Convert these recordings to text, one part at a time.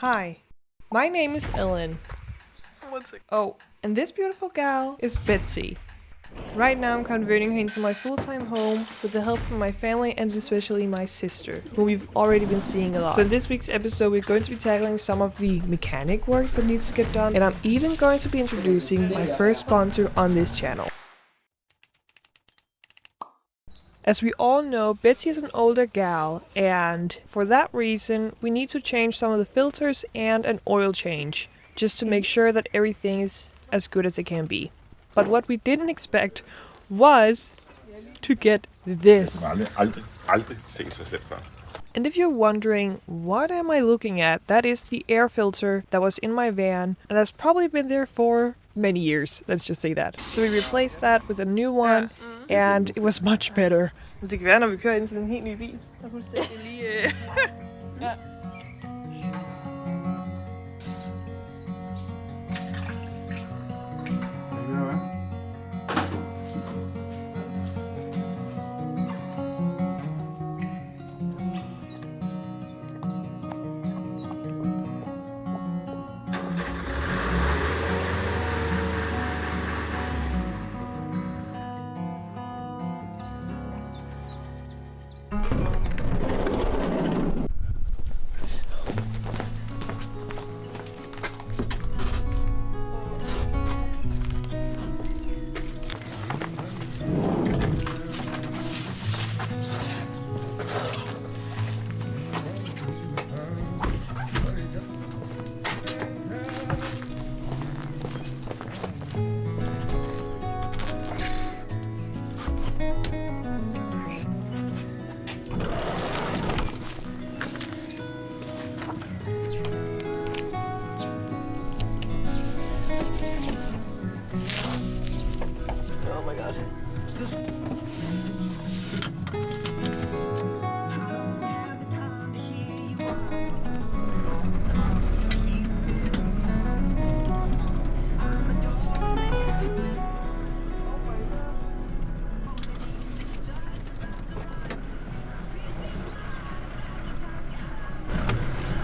Hi, my name is Ellen. Oh, and this beautiful gal is Betsy. Right now I'm converting her into my full-time home with the help from my family and especially my sister, whom we've already been seeing a lot. So in this week's episode we're going to be tackling some of the mechanic works that needs to get done, and I'm even going to be introducing my first sponsor on this channel. As we all know, Betsy is an older gal, and for that reason we need to change some of the filters and an oil change, just to make sure that everything is as good as it can be. But what we didn't expect was to get this. Aldrig set så slemt før. And if you're wondering, what am I looking at? That is the air filter that was in my van, and that's probably been there for many years, let's just say that. So we replaced that with a new one, and it was much better. Det kan være, når vi kører ind til en helt ny bil. Der fuldstændig lige... ja. Oh my god.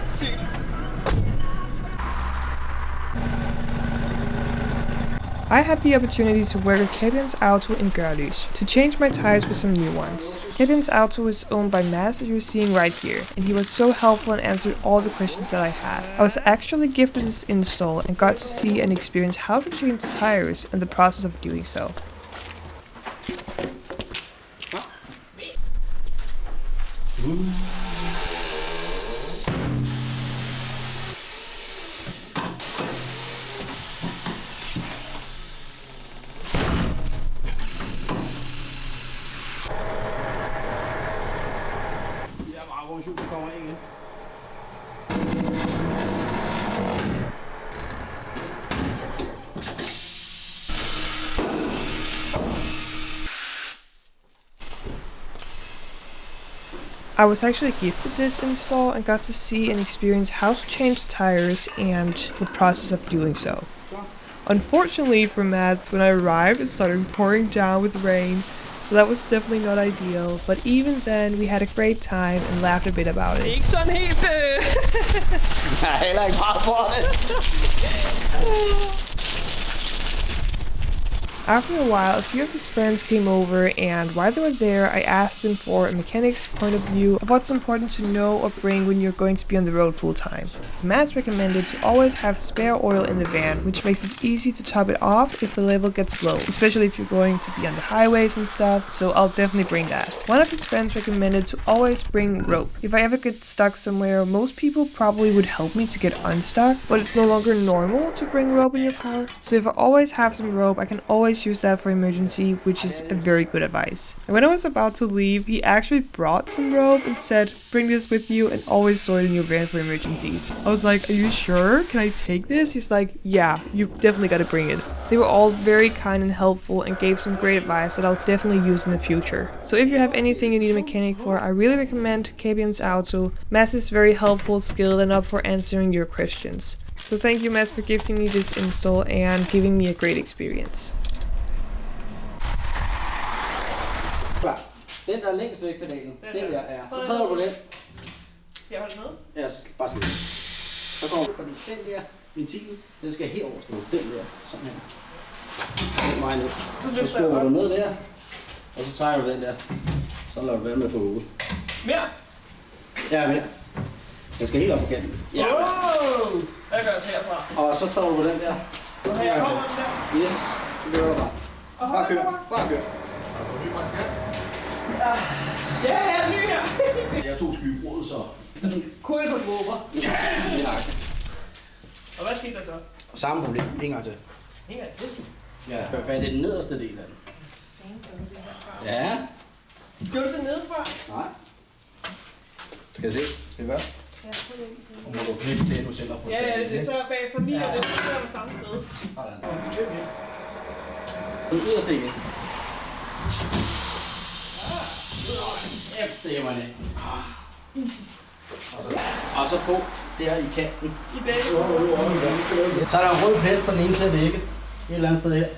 Sygt. I had the opportunity to work at Torben's Auto in Gørløs to change my tires with some new ones. Torben's Auto is owned by Mads, that you're seeing right here, and he was so helpful and answered all the questions that I had. I was actually gifted this install and got to see and experience how to change the tires and the process of doing so. I was actually gifted this install and got to see and experience how to change tires and the process of doing so. Unfortunately for Mads, when I arrived it started pouring down with rain, so that was definitely not ideal, but even then we had a great time and laughed a bit about it. Ikke sådan helt... Jeg er heller ikke bare for det. After a while, a few of his friends came over, and while they were there, I asked him for a mechanic's point of view of what's important to know or bring when you're going to be on the road full time. Mads recommended to always have spare oil in the van, which makes it easy to top it off if the level gets low, especially if you're going to be on the highways and stuff, so I'll definitely bring that. One of his friends recommended to always bring rope. If I ever get stuck somewhere, most people probably would help me to get unstuck, but it's no longer normal to bring rope in your car, so if I always have some rope, I can always use that for emergency, which is a very good advice. And when I was about to leave, he actually brought some rope and said, bring this with you and always store it in your van for emergencies. I was like, are you sure? Can I take this? He's like, yeah, you definitely gotta bring it. They were all very kind and helpful and gave some great advice that I'll definitely use in the future. So if you have anything you need a mechanic for, I really recommend Torben's Auto. Mads is very helpful, skilled, and up for answering your questions. So thank you, Mads, for gifting me this install and giving me a great experience. Klar. Den der er længst væk pedalen, den der er. Så træder du på den. Skal jeg holde med? Ja, bare smid. Så står fordi den der ventil, den skal herover stå. Den der, sådan her. Den vej ned. Så skubber du ned der, og så trækker du den der. Så lader du være med at få ud. Mere? Ja, mere. Den skal helt op på kanten. Ja. Wow! Hvad gør jeg så herfra? Og så tager du på den der. Og her kommer den der. Yes, det gør du bare. Bare kør, bare kør. Ja, ny her. Jeg tog skybrud, så. Kul på dråber. Ja, det er Og hvad skete der så? samme problem. En gang til. En gang til. Ja, hør fat i den nederste del af den. Ja. Gjorde du det nedefra? Nej. Skal jeg se? Skal vi gøre? Ja, prøv det ind til. Og må du klippe til, at du selv har fået Ja, det er så bagefter lige, og det er på samme sted. Sådan. Den yderste igen. Efter hjemme det. Og så på der i kanten. I begge. Så er der en rød plet på den ene side af vægge. Et eller andet sted her.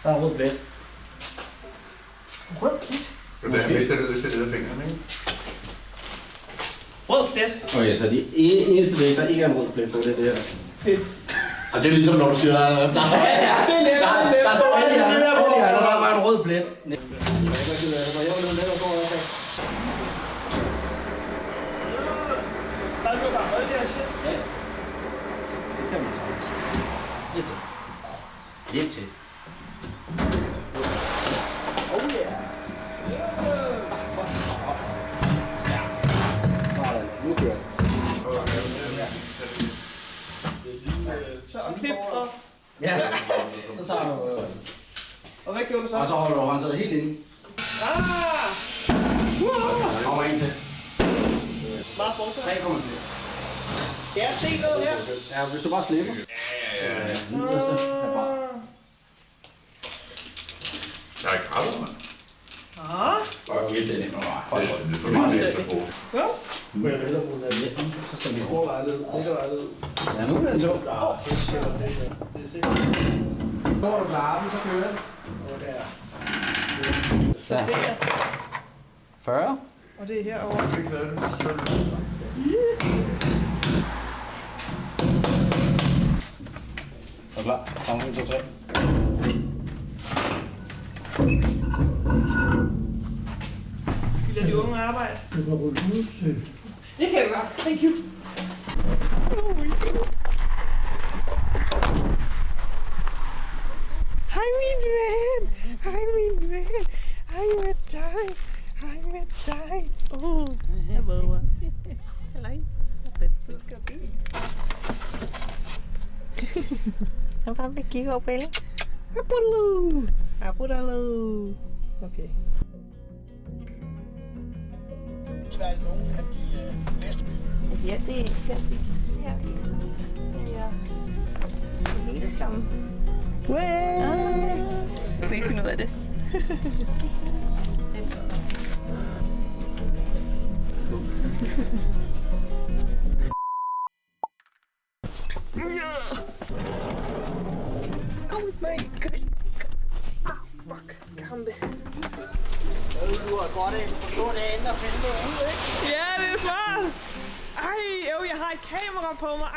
Der er en rød plet. Rød plet? Det er det, jeg mistet det af fingrene, ikke? Rød plet? Okay, så de eneste væg, der ikke er en rød plet på, det er det her. Fedt. Og det er ligesom når du siger, der står en rød plet. Der er jo bare rød der shit. Ja. Det kan man sagtens. Lidt til. Lidt til. Oh yeah. Sådan, nu kører det. Så og klip og... Ja, så tager du... Og hvad gjorde du så? Og så holder du håndtaget helt inde. Ah! Kommer en til. Meget fortsat. 3,4. Kan jeg se noget her? Ja, hvis du bare slipper. Ja. Nederste er bare. Der er ikke krabber, mand. Og gæt den ind og bare. Det er for meget ekstra på. Ja. Må jeg hellere bruge den lidt? Så skal vi overlejlighed. Ja, nu bliver den tung. Når du klarer den, så kører den. Så det er... 40. Og det er herovre. Er du klar? Kom, 1, 2, 3. Skal vi lade de unge arbejde? Det var på lydsøg. Det kan du godt. Thank you. Hej min ven. Hej min ven. Hej med dig. Hej med dig. Jeg våger. Hej. Betsy skal vi. Han bare vil kigge over på Ellen. Apollo. Apollo. Okay. Ja, det er færdigt. Her i siden. Det er hele skammen. Jeg kan ikke finde ud af det. Oh my god. Ah, fuck. Kampe. Du har godt af. Du har det andet at finde det ud, ikke? Ja, det er smart. Ej, jeg har et kamera på mig.